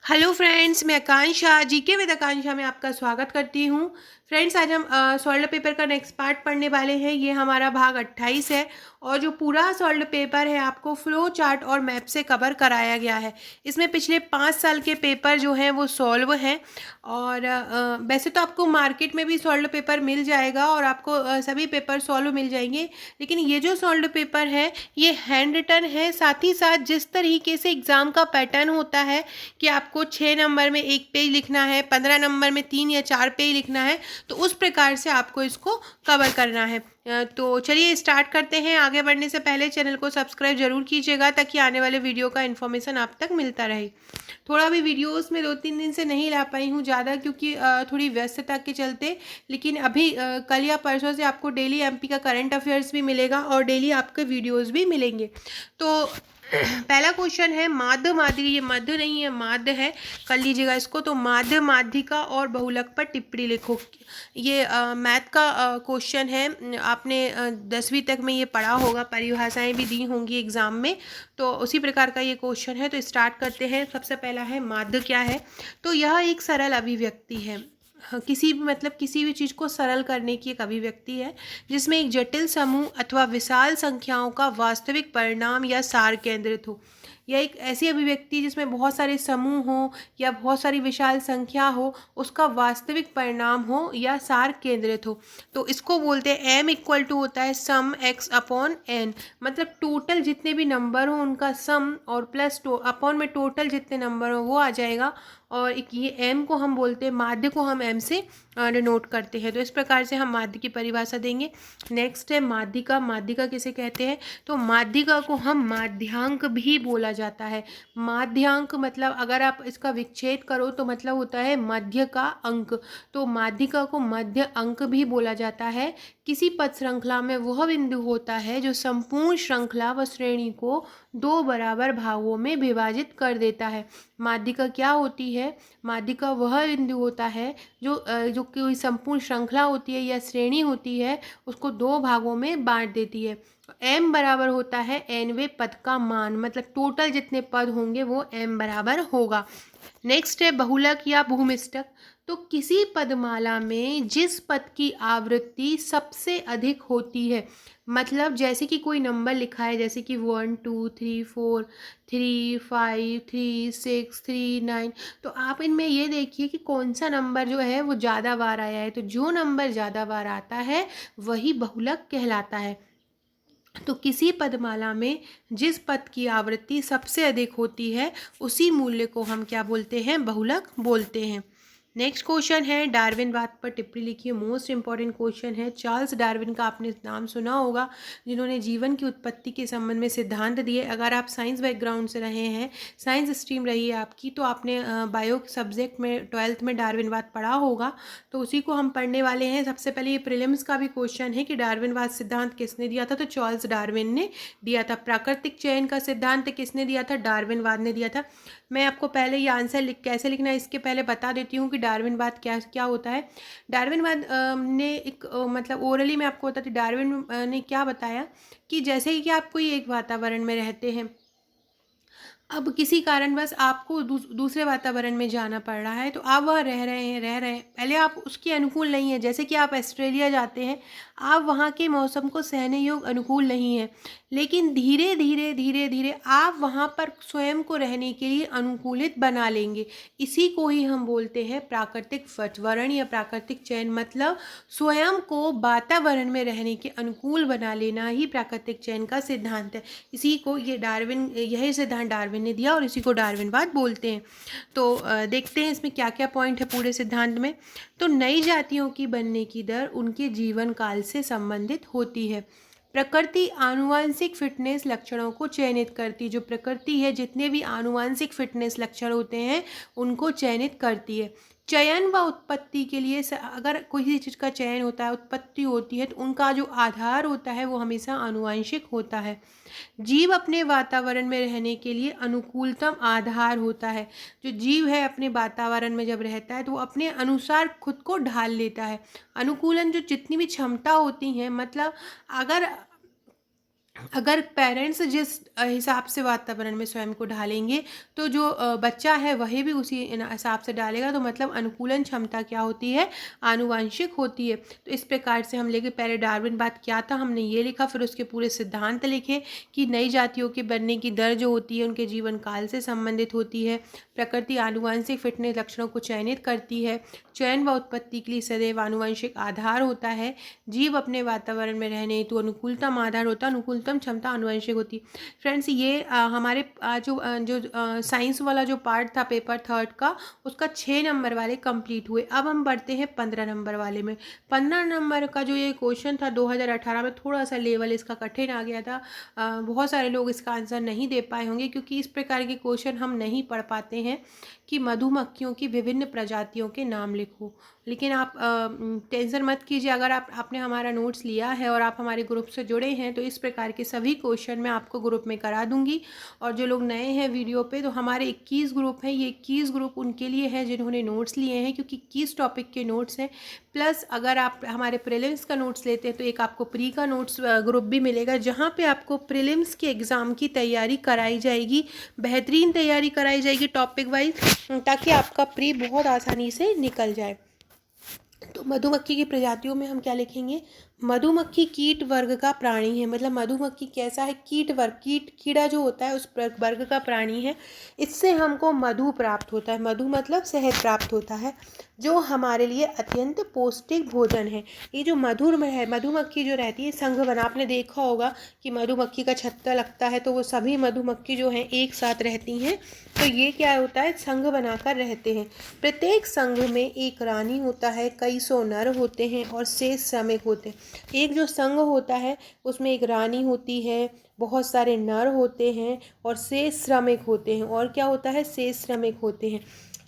Hello friends, मैं आकांक्षा GK with आकांक्षा में आपका स्वागत करती हूँ। फ्रेंड्स, आज हम सॉल्व पेपर का नेक्स्ट पार्ट पढ़ने वाले हैं। ये हमारा भाग 28 है और जो पूरा सॉल्व पेपर है आपको फ्लो चार्ट और मैप से कवर कराया गया है। इसमें पिछले 5 साल के पेपर जो हैं वो सॉल्व हैं और वैसे तो आपको मार्केट में भी सॉल्व पेपर मिल जाएगा और आपको सभी पेपर सॉल्व मिल जाएंगे, लेकिन ये जो सॉल्व पेपर है ये हैंड रिटन है। साथ ही साथ जिस तरीके से एग्ज़ाम का पैटर्न होता है कि आपको 6 नंबर में 1 पेज लिखना है, 15 नंबर में 3 या 4 पेज लिखना है, तो उस प्रकार से आपको इसको कवर करना है। तो चलिए स्टार्ट करते हैं। आगे बढ़ने से पहले चैनल को सब्सक्राइब जरूर कीजिएगा ताकि आने वाले वीडियो का इन्फॉर्मेशन आप तक मिलता रहे। थोड़ा भी वीडियोस में 2-3 दिन से नहीं ला पाई हूँ ज़्यादा, क्योंकि थोड़ी व्यस्तता के चलते, लेकिन अभी कल या परसों से आपको डेली एमपी का करंट अफेयर्स भी मिलेगा और डेली आपके वीडियोस भी मिलेंगे। तो पहला क्वेश्चन है माध्य माध्यिका, ये मध्य नहीं है माध्य है, कर लीजिएगा इसको। तो माध्य माध्यिका और बहुलक पर टिप्पणी लिखो। ये मैथ का क्वेश्चन है। आपने 10वीं तक में ये पढ़ा होगा, परिभाषाएं भी दी होंगी एग्जाम में, तो उसी प्रकार का ये क्वेश्चन है। तो स्टार्ट करते हैं। सबसे पहला है माध्य क्या है। तो यह एक सरल अभिव्यक्ति है। किसी भी किसी भी चीज़ को सरल करने की एक अभिव्यक्ति है जिसमें एक जटिल समूह अथवा विशाल संख्याओं का वास्तविक परिणाम या सार केंद्रित हो। यह एक ऐसी अभिव्यक्ति जिसमें बहुत सारे समूह हो या बहुत सारी विशाल संख्या हो, उसका वास्तविक परिणाम हो या सार केंद्रित हो। तो इसको बोलते हैं m इक्वल टू होता है सम x अपॉन n, मतलब टोटल जितने भी नंबर हो उनका सम और प्लस अपॉन में टोटल जितने नंबर हो वो आ जाएगा। और एक ये m को हम बोलते हैं, माध्य को हम m से डिनोट करते हैं। तो इस प्रकार से हम माध्य की परिभाषा देंगे। नेक्स्ट है माध्यिका। माध्यिका किसे कहते हैं। तो माध्यिका को हम माध्यांक भी बोला जाता है। माध्यांक मतलब अगर आप इसका विच्छेद करो तो मतलब होता है मध्य का अंक। तो माध्यिका को मध्य अंक भी बोला जाता है। किसी पद श्रृंखला में वह बिंदु होता है जो संपूर्ण श्रृंखला व श्रेणी को 2 बराबर भागों में विभाजित कर देता है। माध्यिका क्या होती है। माध्यिका वह बिंदु होता है जो कोई संपूर्ण श्रृंखला होती है या श्रेणी होती है, उसको 2 भागों में बांट देती है। m बराबर होता है nवें पद का मान, मतलब टोटल जितने पद होंगे वो m बराबर होगा। नेक्स्ट है बहुलक या भूमिष्ठक। तो किसी पदमाला में जिस पद की आवृत्ति सबसे अधिक होती है, मतलब जैसे कि कोई नंबर लिखा है, जैसे कि 1 2 3 4 3 5 3 6 3 9, तो आप इनमें ये देखिए कि कौन सा नंबर जो है वो ज़्यादा बार आया है। तो जो नंबर ज़्यादा बार आता है वही बहुलक कहलाता है। तो किसी पदमाला में जिस पद की आवृत्ति सबसे अधिक होती है उसी मूल्य को हम क्या बोलते हैं, बहुलक बोलते हैं। नेक्स्ट क्वेश्चन है डार्विनवाद पर टिप्पणी लिखिए। मोस्ट इंपॉर्टेंट क्वेश्चन है। चार्ल्स डार्विन का आपने नाम सुना होगा, जिन्होंने जीवन की उत्पत्ति के संबंध में सिद्धांत दिए। अगर आप साइंस बैकग्राउंड से रहे हैं, साइंस स्ट्रीम रही है आपकी, तो आपने बायो सब्जेक्ट में 12th में डार्विनवाद पढ़ा होगा, तो उसी को हम पढ़ने वाले हैं। सबसे पहले ये प्रीलिम्स का भी क्वेश्चन है कि डार्विनवाद सिद्धांत किसने दिया था। तो चार्ल्स डार्विन ने दिया था। प्राकृतिक चयन का सिद्धांत किसने दिया था, डार्विनवाद ने दिया था। मैं आपको पहले ये आंसर कैसे लिखना है इसके पहले बता देती हूँ कि डार्विनवाद क्या क्या होता है। डार्विनवाद ने एक ओरली मैं आपको बताती, डार्विन ने क्या बताया कि जैसे कि आप कोई एक वातावरण में रहते हैं, अब किसी कारणवश आपको दूसरे वातावरण में जाना पड़ रहा है, तो आप वहाँ रह रहे हैं, पहले आप उसके अनुकूल नहीं है। जैसे कि आप ऑस्ट्रेलिया जाते हैं, आप वहाँ के मौसम को सहने योग्य अनुकूल नहीं है, लेकिन धीरे धीरे आप वहाँ पर स्वयं को रहने के लिए अनुकूलित बना लेंगे। इसी को ही हम बोलते हैं प्राकृतिक वातावरण या प्राकृतिक चयन, मतलब स्वयं को वातावरण में रहने के अनुकूल बना लेना ही प्राकृतिक चयन का सिद्धांत है। इसी को यही सिद्धांत डार्विन ने दिया और इसी को डार्विनवाद बोलते हैं। तो देखते हैं इसमें क्या क्या पॉइंट है पूरे सिद्धांत में। तो नई जातियों की बनने की दर उनके जीवन काल से संबंधित होती है। प्रकृति आनुवांशिक फिटनेस लक्षणों को चयनित करती, जो प्रकृति है जितने भी आनुवांशिक फिटनेस लक्षण होते हैं उनको चयनित करती है। चयन व उत्पत्ति के लिए अगर किसी चीज़ का चयन होता है, उत्पत्ति होती है, तो उनका जो आधार होता है वो हमेशा आनुवांशिक होता है। जीव अपने वातावरण में रहने के लिए अनुकूलतम आधार होता है। जो जीव है अपने वातावरण में जब रहता है तो वो अपने अनुसार खुद को ढाल लेता है। अनुकूलन जो जितनी भी क्षमता होती हैं, मतलब अगर अगर पेरेंट्स जिस हिसाब से वातावरण में स्वयं को ढालेंगे, तो जो बच्चा है वही भी उसी हिसाब से डालेगा। तो मतलब अनुकूलन क्षमता क्या होती है, आनुवांशिक होती है। तो इस प्रकार से हम लेके पहले डार्विन बात क्या था हमने ये लिखा, फिर उसके पूरे सिद्धांत लिखे कि नई जातियों के बनने की दर जो होती है उनके जीवन काल से संबंधित होती है। प्रकृति आनुवांशिक फिटनेस लक्षणों को चयनित करती है। चयन व उत्पत्ति के लिए सदैव आनुवंशिक आधार होता है। जीव अपने वातावरण में रहने हेतु अनुकूलतम आधार होता है, अनुकूलतम क्षमता आनुवंशिक होती है। फ्रेंड्स ये हमारे जो साइंस वाला जो पार्ट था पेपर थर्ड का, उसका 6 नंबर वाले कंप्लीट हुए। अब हम बढ़ते हैं 15 नंबर वाले में। 15 नंबर का जो ये क्वेश्चन था 2018 में, थोड़ा सा लेवल इसका कठिन आ गया था। बहुत सारे लोग इसका आंसर नहीं दे पाए होंगे, क्योंकि इस प्रकार के क्वेश्चन हम नहीं पढ़ पाते हैं कि मधुमक्खियों की विभिन्न प्रजातियों के नाम लिखो। लेकिन आप टेंशन मत कीजिए, अगर आपने हमारा नोट्स लिया है और आप हमारे ग्रुप से जुड़े हैं तो इस प्रकार के सभी क्वेश्चन मैं आपको ग्रुप में करा दूंगी। और जो लोग नए हैं वीडियो पे, तो हमारे 21 ग्रुप हैं, ये 21 ग्रुप उनके लिए है जिन्होंने नोट्स लिए हैं, क्योंकि 21 टॉपिक के नोट्स हैं। प्लस अगर आप हमारे प्रीलिम्स का नोट्स लेते हैं तो एक आपको प्री का नोट्स ग्रुप भी मिलेगा, जहाँ पे आपको प्रीलिम्स के एग्ज़ाम की तैयारी कराई जाएगी, बेहतरीन तैयारी कराई जाएगी टॉपिक वाइज, ताकि आपका प्री बहुत आसानी से निकल जाए। तो मधुमक्खी की प्रजातियों में हम क्या लिखेंगे, मधुमक्खी कीट वर्ग का प्राणी है। मतलब मधुमक्खी कैसा है, कीट वर्ग, कीड़ा जो होता है उस वर्ग का प्राणी है। इससे हमको मधु प्राप्त होता है। मधु मतलब शहद प्राप्त होता है, जो हमारे लिए अत्यंत पौष्टिक भोजन है। ये जो मधुर में है, मधुमक्खी जो रहती है संघ बना, आपने देखा होगा कि मधुमक्खी का छत्ता लगता है तो वो सभी मधुमक्खी जो हैं एक साथ रहती हैं। तो ये क्या होता है, संघ बनाकर रहते हैं। प्रत्येक संघ में एक रानी होता है, कई सौ नर होते हैं और शेष श्रमिक होते हैं। एक जो संघ होता है उसमें एक रानी होती है, बहुत सारे नर होते हैं और शेष श्रमिक होते हैं। और क्या होता है, शेष श्रमिक होते हैं।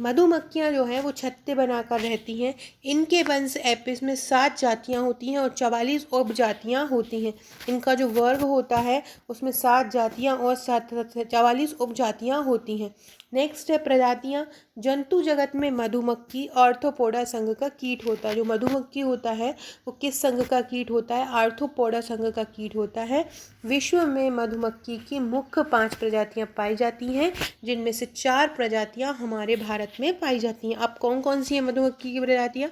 मधुमक्खियाँ जो हैं वो छत्ते बनाकर रहती हैं। इनके वंश एपिस में 7 जातियाँ होती हैं और 44 उपजातियाँ होती हैं। इनका जो वर्ग होता है उसमें 7 जातियाँ और 44 उपजातियाँ होती हैं। नेक्स्ट है प्रजातियाँ। जंतु जगत में मधुमक्खी आर्थ्रोपोडा संघ का कीट होता है। जो मधुमक्खी होता है वो किस संघ का कीट होता है, आर्थ्रोपोडा संघ का कीट होता है। विश्व में मधुमक्खी की मुख्य 5 प्रजातियाँ पाई जाती हैं, जिनमें से 4 प्रजातियाँ हमारे भारत में पाई जाती हैं। अब कौन कौन सी है मधुमक्खी की प्रजातियाँ।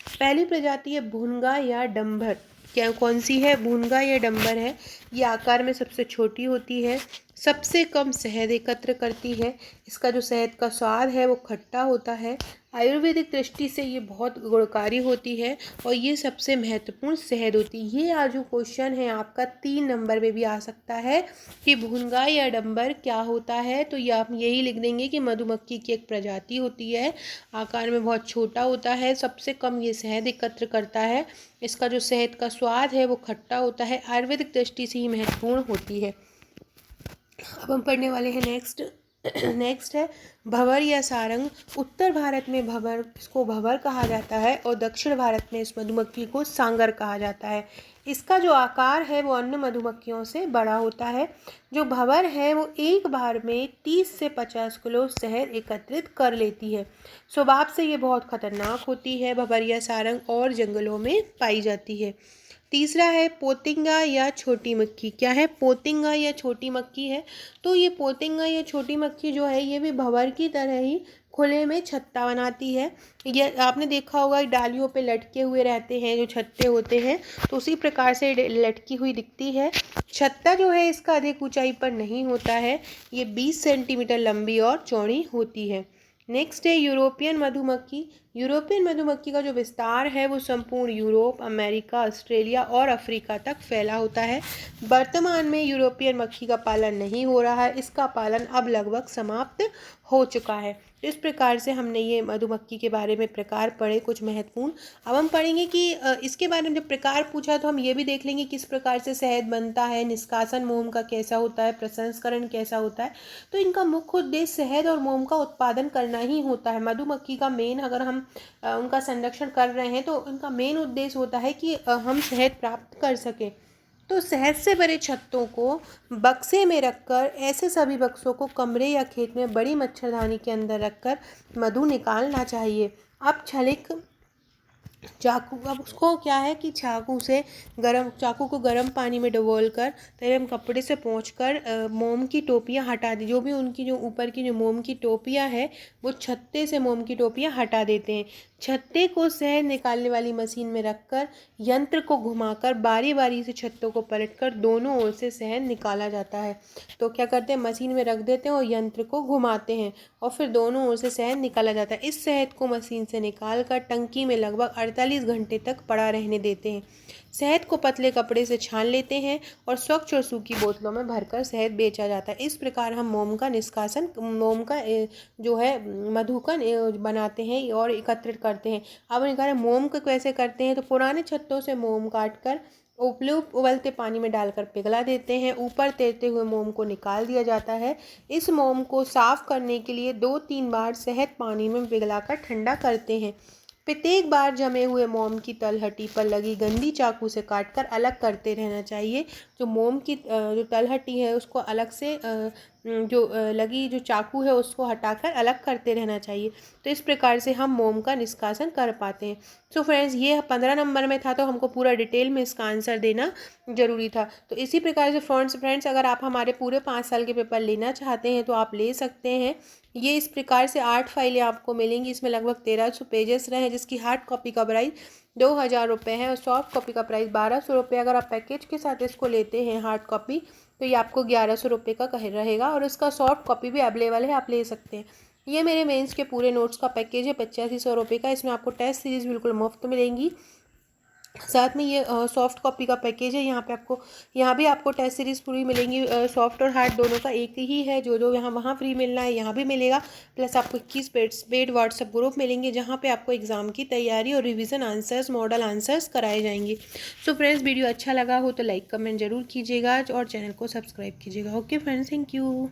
पहली प्रजाति है भुनगा या डंभर। क्या कौन सी है, भुनगा या डंभर है। ये आकार में सबसे छोटी होती है, सबसे कम शहद एकत्र करती है। इसका जो शहद का स्वाद है वो खट्टा होता है। आयुर्वेदिक दृष्टि से ये बहुत गुणकारी होती है और ये सबसे महत्वपूर्ण शहद होती है। ये आज जो क्वेश्चन है आपका 3 नंबर में भी आ सकता है कि भुनगा या डंबर क्या होता है। तो ये आप यही लिख देंगे कि मधुमक्खी की एक प्रजाति होती है, आकार में बहुत छोटा होता है, सबसे कम ये शहद एकत्र करता है। इसका जो शहद का स्वाद है वो खट्टा होता है, आयुर्वेदिक दृष्टि से ही महत्वपूर्ण होती है। अब हम पढ़ने वाले हैं नेक्स्ट। नेक्स्ट है भंवर या सारंग। उत्तर भारत में भंवर, इसको भंवर कहा जाता है और दक्षिण भारत में इस मधुमक्खी को सांगर कहा जाता है। इसका जो आकार है वो अन्य मधुमक्खियों से बड़ा होता है। जो भंवर है वो एक बार में 30 से 50 किलो शहद एकत्रित कर लेती है। स्वभाव से ये बहुत खतरनाक होती है। भंवर या सारंग और जंगलों में पाई जाती है। तीसरा है पोतिंगा या छोटी मक्खी। क्या है, पोतिंगा या छोटी मक्खी है। तो ये पोतिंगा या छोटी मक्खी जो है ये भी भंवर की तरह ही खुले में छत्ता बनाती है। ये आपने देखा होगा डालियों पे लटके हुए रहते हैं जो छत्ते होते हैं, तो उसी प्रकार से लटकी हुई दिखती है। छत्ता जो है इसका अधिक ऊंचाई पर नहीं होता है, ये 20 सेंटीमीटर लंबी और चौड़ी होती है। नेक्स्ट है यूरोपियन मधुमक्खी। यूरोपियन मधुमक्खी का जो विस्तार है वो संपूर्ण यूरोप, अमेरिका, ऑस्ट्रेलिया और अफ्रीका तक फैला होता है। वर्तमान में यूरोपियन मक्खी का पालन नहीं हो रहा है, इसका पालन अब लगभग समाप्त हो चुका है। इस प्रकार से हमने ये मधुमक्खी के बारे में प्रकार पढ़े कुछ महत्वपूर्ण। अब हम पढ़ेंगे कि इसके बारे में जब प्रकार पूछा तो हम ये भी देख लेंगे किस प्रकार से शहद बनता है, निष्कासन मोम का कैसा होता है, प्रसंस्करण कैसा होता है। तो इनका मुख्य उद्देश्य शहद और मोम का उत्पादन करना ही होता है। मधुमक्खी का मेन, अगर हम उनका संरक्षण कर रहे हैं तो उनका मेन उद्देश्य होता है कि हम शहद प्राप्त कर सकें। तो शहद से भरे छत्तों को बक्से में रखकर, ऐसे सभी बक्सों को कमरे या खेत में बड़ी मच्छरदानी के अंदर रखकर मधु निकालना चाहिए। अब क्षणिक चाकू, अब उसको क्या है कि चाकू को गर्म पानी में डुबोल कर तब हम कपड़े से पोंछकर मोम की टोपियाँ हटा दी, जो भी उनकी जो ऊपर की जो मोम की टोपियाँ है वो छत्ते से मोम की टोपियाँ हटा देते हैं। छत्ते को शहद निकालने वाली मशीन में रखकर यंत्र को घुमाकर बारी बारी से छत्तों को पलटकर दोनों ओर से शहद निकाला जाता है। तो क्या करते हैं, मशीन में रख देते हैं और यंत्र को घुमाते हैं और फिर दोनों ओर से शहद निकाला जाता है। इस शहद को मशीन से निकाल कर टंकी में लगभग 48 घंटे तक पड़ा रहने देते हैं। शहद को पतले कपड़े से छान लेते हैं और स्वच्छ और सूखी बोतलों में भरकर शहद बेचा जाता है। इस प्रकार हम मोम का जो है मधुकन बनाते हैं और एकत्रित करते हैं। अब निकालें मोम को कैसे करते हैं, तो पुराने छत्तों से मोम काट कर उबलते पानी में डालकर पिघला देते हैं। ऊपर तैरते हुए मोम को निकाल दिया जाता है। इस मोम को साफ करने के लिए 2-3 बार शहद पानी में पिघलाकर ठंडा करते हैं। प्रत्येक बार जमे हुए मोम की तलहटी पर लगी गंदी चाकू से काटकर अलग करते रहना चाहिए। जो मोम की जो तलहटी है उसको अलग से लगी जो चाकू है उसको हटाकर अलग करते रहना चाहिए। तो इस प्रकार से हम मोम का निष्कासन कर पाते हैं। सो फ्रेंड्स, ये 15 नंबर में था तो हमको पूरा डिटेल में इसका आंसर देना ज़रूरी था। तो इसी प्रकार से फ्रेंड्स अगर आप हमारे पूरे 5 साल के पेपर लेना चाहते हैं तो आप ले सकते हैं। ये इस प्रकार से 8 फाइलें आपको मिलेंगी। इसमें लगभग 1300 पेजेस रहे हैं, जिसकी हार्ड कॉपी का प्राइस 2000 रुपये है और सॉफ्ट कॉपी का प्राइस 1200 रुपये। अगर आप पैकेज के साथ इसको लेते हैं हार्ड कॉपी तो ये आपको 1100 रुपये का रहेगा और इसका सॉफ्ट कॉपी भी अवेलेबल है, आप ले सकते हैं। ये मेरे मेंस के पूरे नोट्स का पैकेज है 8500 रुपये का। इसमें आपको टेस्ट सीरीज़ बिल्कुल मुफ्त मिलेंगी। साथ में ये सॉफ्ट कॉपी का पैकेज है। यहाँ भी आपको टेस्ट सीरीज़ पूरी मिलेंगी। सॉफ्ट और हार्ड दोनों का एक ही है। जो यहाँ वहाँ फ्री मिलना है यहाँ भी मिलेगा। प्लस आपको 21 पेड व्हाट्सएप ग्रुप मिलेंगे जहाँ पे आपको एग्ज़ाम की तैयारी और रिवीजन आंसर्स, मॉडल आंसर्स कराए जाएंगे। सो फ्रेंड्स, वीडियो अच्छा लगा हो तो लाइक कमेंट जरूर कीजिएगा और चैनल को सब्सक्राइब कीजिएगा। Okay friends, thank you.